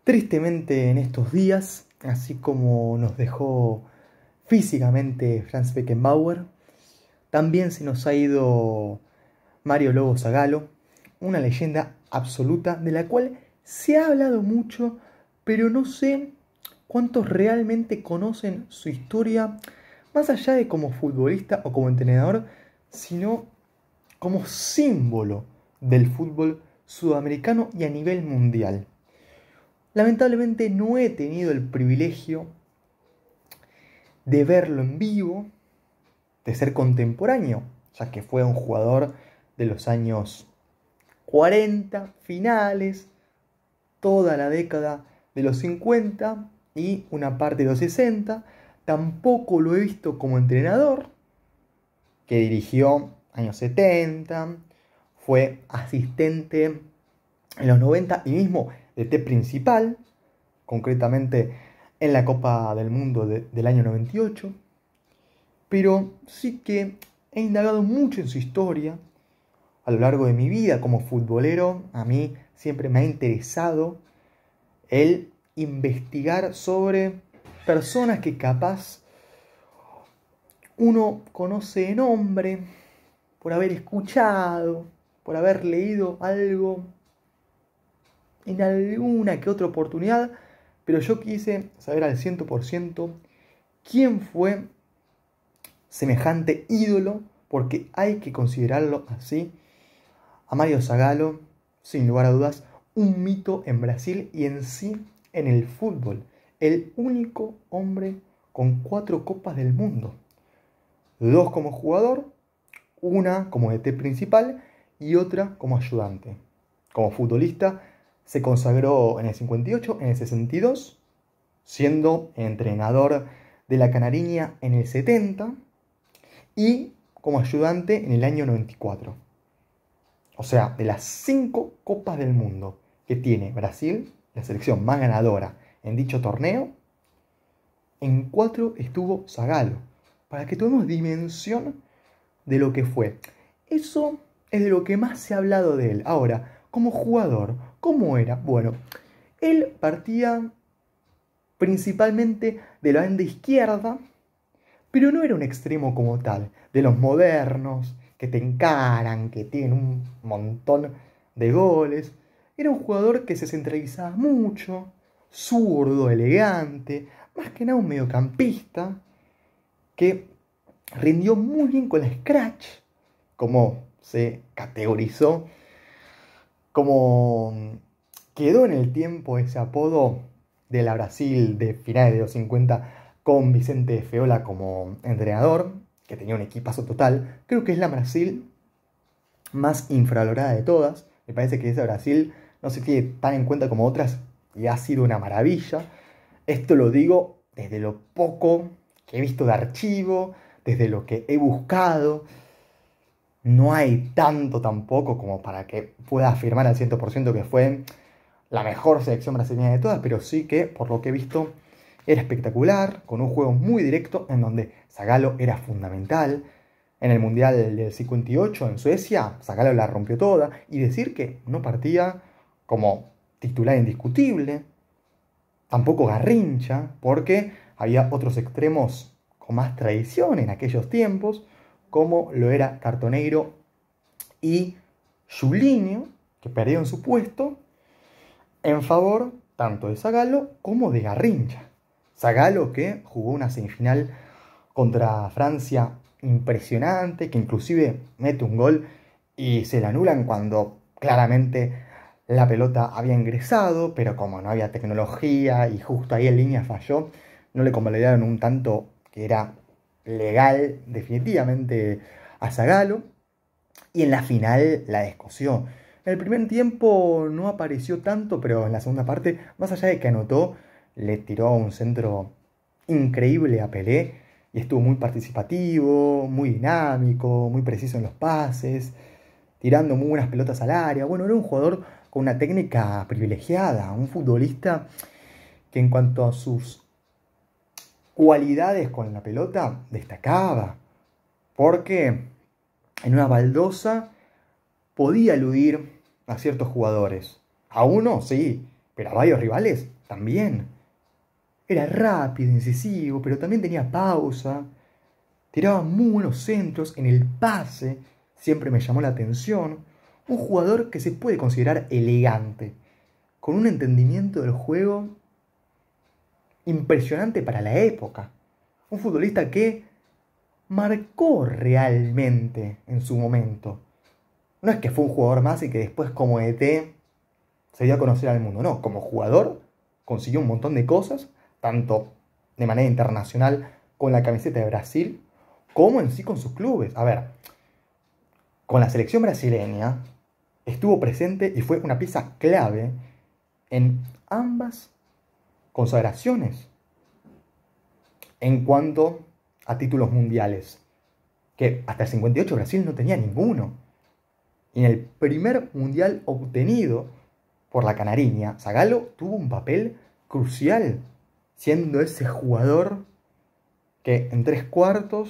Tristemente en estos días, así como nos dejó físicamente Franz Beckenbauer, también se nos ha ido Mario Lobo Zagallo, una leyenda absoluta de la cual se ha hablado mucho, pero no sé cuántos realmente conocen su historia, más allá de como futbolista o como entrenador, sino como símbolo del fútbol sudamericano y a nivel mundial. Lamentablemente no he tenido el privilegio de verlo en vivo, de ser contemporáneo, ya que fue un jugador de los años 40, finales, toda la década de los 50 y una parte de los 60. Tampoco lo he visto como entrenador, que dirigió años 70, fue asistente en los 90 y mismo DT principal, concretamente en la Copa del Mundo del año 98, pero sí que he indagado mucho en su historia a lo largo de mi vida como futbolero. A mí siempre me ha interesado el investigar sobre personas que capaz uno conoce de nombre, por haber escuchado, por haber leído algo en alguna que otra oportunidad, pero yo quise saber al 100% quién fue semejante ídolo, porque hay que considerarlo así, a Mario Zagallo, sin lugar a dudas, un mito en Brasil y en sí en el fútbol. El único hombre con 4 copas del mundo. 2 como jugador, una como DT principal y otra como ayudante. Como futbolista se consagró en el 58, en el 62, siendo entrenador de la Canariña en el 70 y como ayudante en el año 94. O sea, de las 5 copas del mundo que tiene Brasil, la selección más ganadora en dicho torneo, en 4 estuvo Zagallo. Para que tomemos dimensión de lo que fue. Eso es de lo que más se ha hablado de él. Ahora, como jugador, ¿cómo era? Bueno, él partía principalmente de la banda izquierda, pero no era un extremo como tal, de los modernos, que te encaran, que tienen un montón de goles. Era un jugador que se centralizaba mucho, zurdo, elegante, más que nada un mediocampista, que rindió muy bien con la scratch, como se categorizó, como quedó en el tiempo ese apodo de la Brasil de finales de los 50 con Vicente Feola como entrenador, que tenía un equipazo total. Creo que es la Brasil más infravalorada de todas. Me parece que esa Brasil no se tiene tan en cuenta como otras y ha sido una maravilla. Esto lo digo desde lo poco que he visto de archivo, desde lo que he buscado. No hay tanto tampoco como para que pueda afirmar al 100% que fue la mejor selección brasileña de todas, pero sí que, por lo que he visto, era espectacular, con un juego muy directo en donde Zagallo era fundamental. En el Mundial del 58 en Suecia, Zagallo la rompió toda, y decir que no partía como titular indiscutible, tampoco Garrincha, porque había otros extremos con más tradición en aquellos tiempos, como lo era Cartoneiro y Julinho, que perdieron su puesto en favor tanto de Zagallo como de Garrincha. Zagallo que jugó una semifinal contra Francia impresionante, que inclusive mete un gol y se le anulan cuando claramente la pelota había ingresado, pero como no había tecnología y justo ahí en línea falló, no le convalidaron un tanto que era legal definitivamente a Zagallo. Y en la final la descosió. En el primer tiempo no apareció tanto, pero en la segunda parte, más allá de que anotó, le tiró un centro increíble a Pelé y estuvo muy participativo, muy dinámico, muy preciso en los pases, tirando muy buenas pelotas al área. Bueno, era un jugador con una técnica privilegiada, un futbolista que en cuanto a sus cualidades con la pelota destacaba, porque en una baldosa podía eludir a ciertos jugadores. A uno sí, pero a varios rivales también. Era rápido, incisivo, pero también tenía pausa. Tiraba muy buenos centros en el pase, siempre me llamó la atención. Un jugador que se puede considerar elegante, con un entendimiento del juego impresionante para la época. Un futbolista que marcó realmente en su momento. No es que fue un jugador más y que después como ET se dio a conocer al mundo. No, como jugador consiguió un montón de cosas, tanto de manera internacional con la camiseta de Brasil, como en sí con sus clubes. A ver, con la selección brasileña estuvo presente y fue una pieza clave en ambas consagraciones en cuanto a títulos mundiales, que hasta el 58 Brasil no tenía ninguno. Y en el primer mundial obtenido por la Canariña, Zagallo tuvo un papel crucial, siendo ese jugador que en 3/4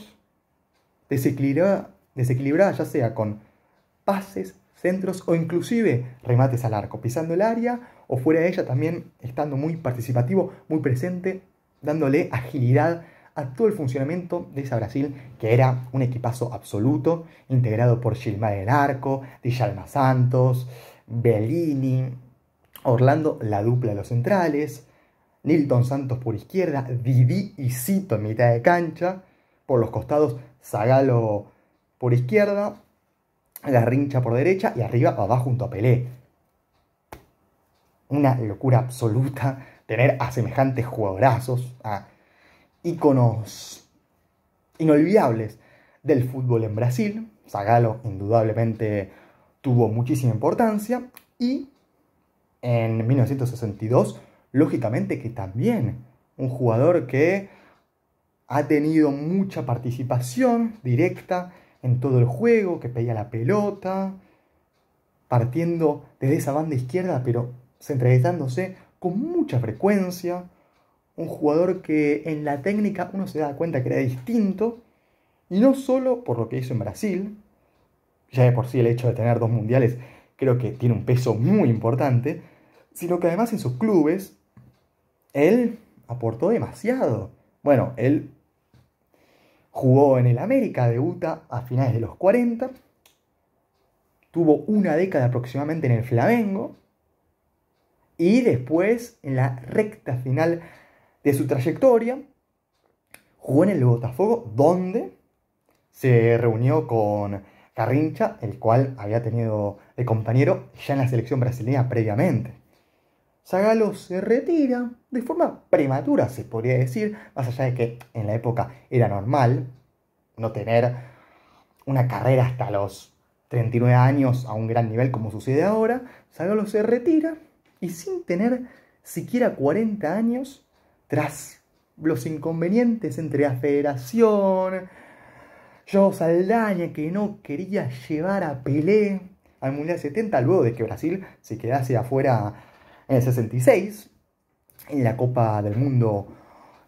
desequilibraba ya sea con pases, centros o inclusive remates al arco, pisando el área o fuera de ella también estando muy participativo, muy presente, dándole agilidad a todo el funcionamiento de esa Brasil, que era un equipazo absoluto, integrado por Gilmar el arco, Djalma Santos, Bellini, Orlando, la dupla de los centrales, Nilton Santos por izquierda, Didi y Cito en mitad de cancha, por los costados Zagallo por izquierda, Garrincha por derecha y arriba abajo junto a Pelé. Una locura absoluta tener a semejantes jugadorazos, a íconos inolvidables del fútbol en Brasil. Zagallo indudablemente tuvo muchísima importancia y en 1962, lógicamente que también un jugador que ha tenido mucha participación directa en todo el juego, que pedía la pelota, partiendo desde esa banda izquierda, pero centralizándose con mucha frecuencia. Un jugador que en la técnica uno se da cuenta que era distinto, y no solo por lo que hizo en Brasil, ya de por sí el hecho de tener 2 mundiales creo que tiene un peso muy importante, sino que además en sus clubes él aportó demasiado. Bueno, él jugó en el América, debuta a finales de los 40, tuvo una década aproximadamente en el Flamengo, y después, en la recta final de su trayectoria, jugó en el Botafogo, donde se reunió con Garrincha, el cual había tenido de compañero ya en la selección brasileña previamente. Zagallo se retira de forma prematura, se podría decir, más allá de que en la época era normal no tener una carrera hasta los 39 años a un gran nivel como sucede ahora. Zagallo se retira y sin tener siquiera 40 años, tras los inconvenientes entre la federación, João Saldanha, que no quería llevar a Pelé al Mundial 70, luego de que Brasil se quedase afuera en el 66, en la Copa del Mundo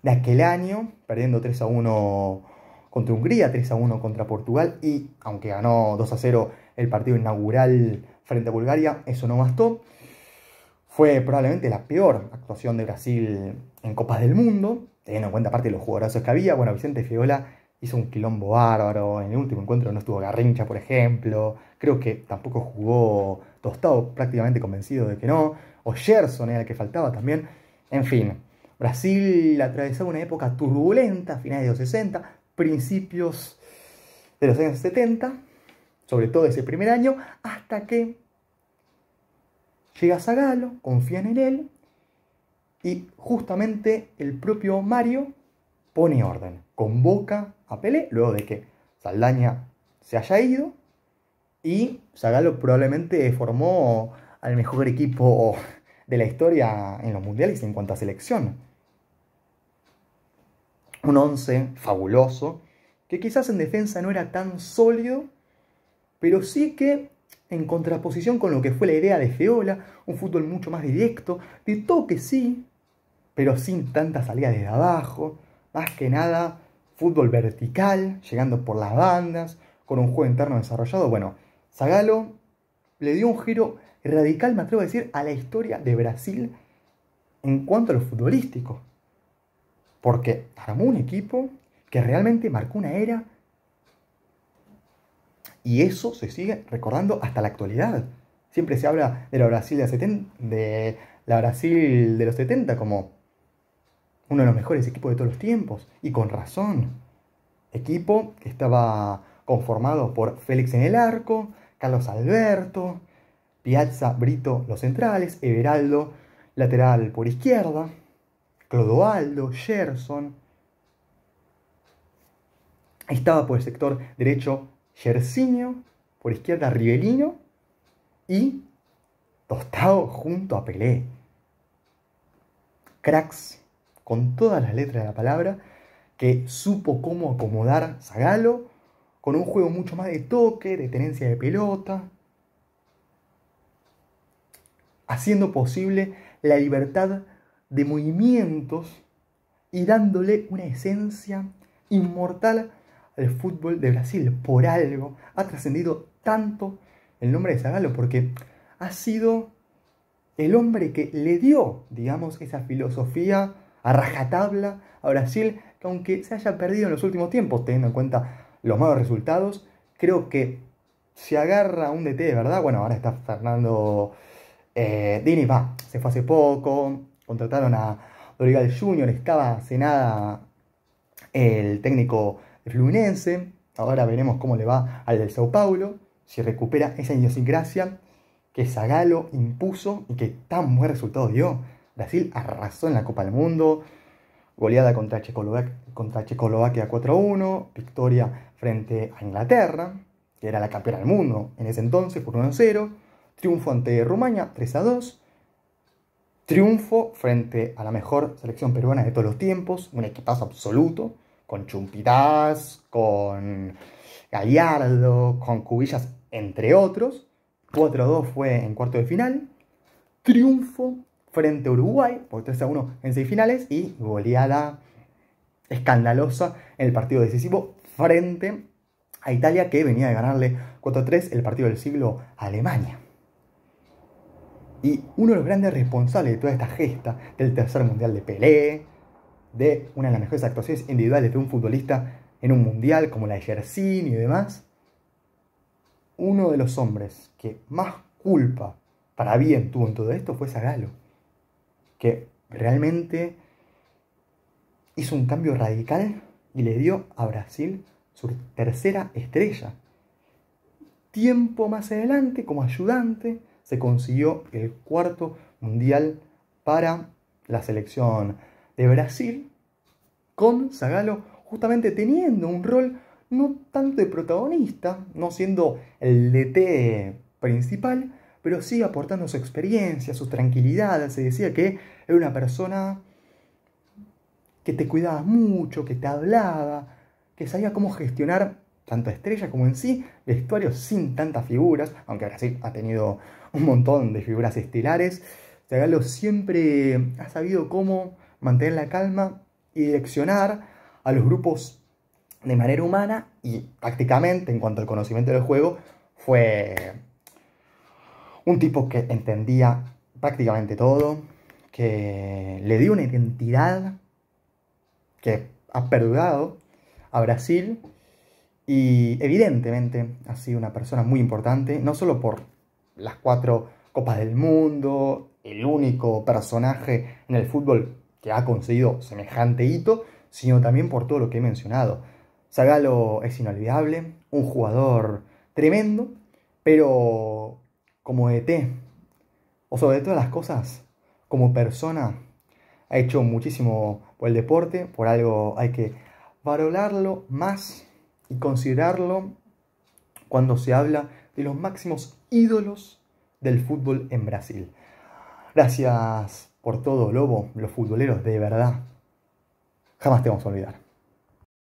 de aquel año, perdiendo 3-1 contra Hungría, 3-1 contra Portugal, y aunque ganó 2-0 el partido inaugural frente a Bulgaria, eso no bastó. Fue probablemente la peor actuación de Brasil en Copas del Mundo, teniendo en cuenta aparte de los jugadorazos que había. Bueno, Vicente Feola hizo un quilombo bárbaro, en el último encuentro no estuvo Garrincha, por ejemplo, creo que tampoco jugó Tostado, prácticamente convencido de que no, o Gerson era el que faltaba también. En fin, Brasil atravesaba una época turbulenta, finales de los 60, principios de los años 70, sobre todo ese primer año, hasta que llega Zagallo, confían en él, y justamente el propio Mario pone orden, convoca a Pelé, luego de que Saldaña se haya ido, y Zagallo probablemente formó al mejor equipo de la historia en los mundiales en cuanto a selección. Un 11 fabuloso, que quizás en defensa no era tan sólido, pero sí que en contraposición con lo que fue la idea de Feola, un fútbol mucho más directo, de toque sí, pero sin tanta salida desde abajo, más que nada fútbol vertical, llegando por las bandas, con un juego interno desarrollado. Bueno, Zagallo le dio un giro radical, me atrevo a decir, a la historia de Brasil en cuanto a lo futbolístico. Porque armó un equipo que realmente marcó una era y eso se sigue recordando hasta la actualidad. Siempre se habla de la Brasil de la Brasil de los 70 como uno de los mejores equipos de todos los tiempos. Y con razón. Equipo que estaba conformado por Félix en el arco, Carlos Alberto, Piazza, Brito los centrales, Everaldo lateral por izquierda, Clodoaldo, Gerson. Estaba por el sector derecho Yersinio, por izquierda Rivelino y Tostado junto a Pelé. Cracks con todas las letras de la palabra, que supo cómo acomodar Zagallo con un juego mucho más de toque, de tenencia de pelota, haciendo posible la libertad de movimientos y dándole una esencia inmortal al fútbol de Brasil. Por algo ha trascendido tanto el nombre de Zagallo, porque ha sido el hombre que le dio, digamos, esa filosofía a rajatabla a Brasil, que aunque se haya perdido en los últimos tiempos, teniendo en cuenta los malos resultados, creo que se agarra un DT de verdad. Bueno, ahora está Fernando Diniz, se fue hace poco, contrataron a Dorival Junior, estaba hace nada el técnico de Fluminense, ahora veremos cómo le va al del Sao Paulo, si recupera esa idiosincrasia que Zagallo impuso y que tan buen resultado dio. Brasil arrasó en la Copa del Mundo, goleada contra Checoslovaquia 4-1, victoria frente a Inglaterra, que era la campeona del mundo en ese entonces, por 1-0, triunfo ante Rumania 3-2, triunfo frente a la mejor selección peruana de todos los tiempos, un equipazo absoluto, con Chumpitaz, con Gallardo, con Cubillas, entre otros. 4-2 fue en cuarto de final, triunfo frente a Uruguay por 3-1 en semifinales y goleada escandalosa en el partido decisivo frente a Italia, que venía de ganarle 4-3 el partido del siglo a Alemania. Y uno de los grandes responsables de toda esta gesta del tercer mundial de Pelé, de una de las mejores actuaciones individuales de un futbolista en un mundial como la de Yersin y demás, uno de los hombres que más culpa para bien tuvo en todo esto fue Zagallo, que realmente hizo un cambio radical y le dio a Brasil su tercera estrella. Tiempo más adelante, como ayudante, se consiguió el cuarto mundial para la selección de Brasil, con Zagallo justamente teniendo un rol no tanto de protagonista, no siendo el DT principal, pero sí aportando su experiencia, su tranquilidad. Se decía que era una persona que te cuidaba mucho, que te hablaba, que sabía cómo gestionar tanto a Estrella como en sí vestuarios sin tantas figuras, aunque Brasil ha tenido un montón de figuras estelares. Zagallo siempre ha sabido cómo mantener la calma y direccionar a los grupos de manera humana, y prácticamente en cuanto al conocimiento del juego fue un tipo que entendía prácticamente todo, que le dio una identidad que ha perdurado a Brasil y evidentemente ha sido una persona muy importante, no solo por las 4 Copas del Mundo, el único personaje en el fútbol que ha conseguido semejante hito, sino también por todo lo que he mencionado. Zagallo es inolvidable, un jugador tremendo, pero como DT, o sobre todas las cosas, como persona, ha hecho muchísimo por el deporte. Por algo hay que valorarlo más y considerarlo cuando se habla de los máximos ídolos del fútbol en Brasil. Gracias por todo, Lobo. Los futboleros de verdad jamás te vamos a olvidar.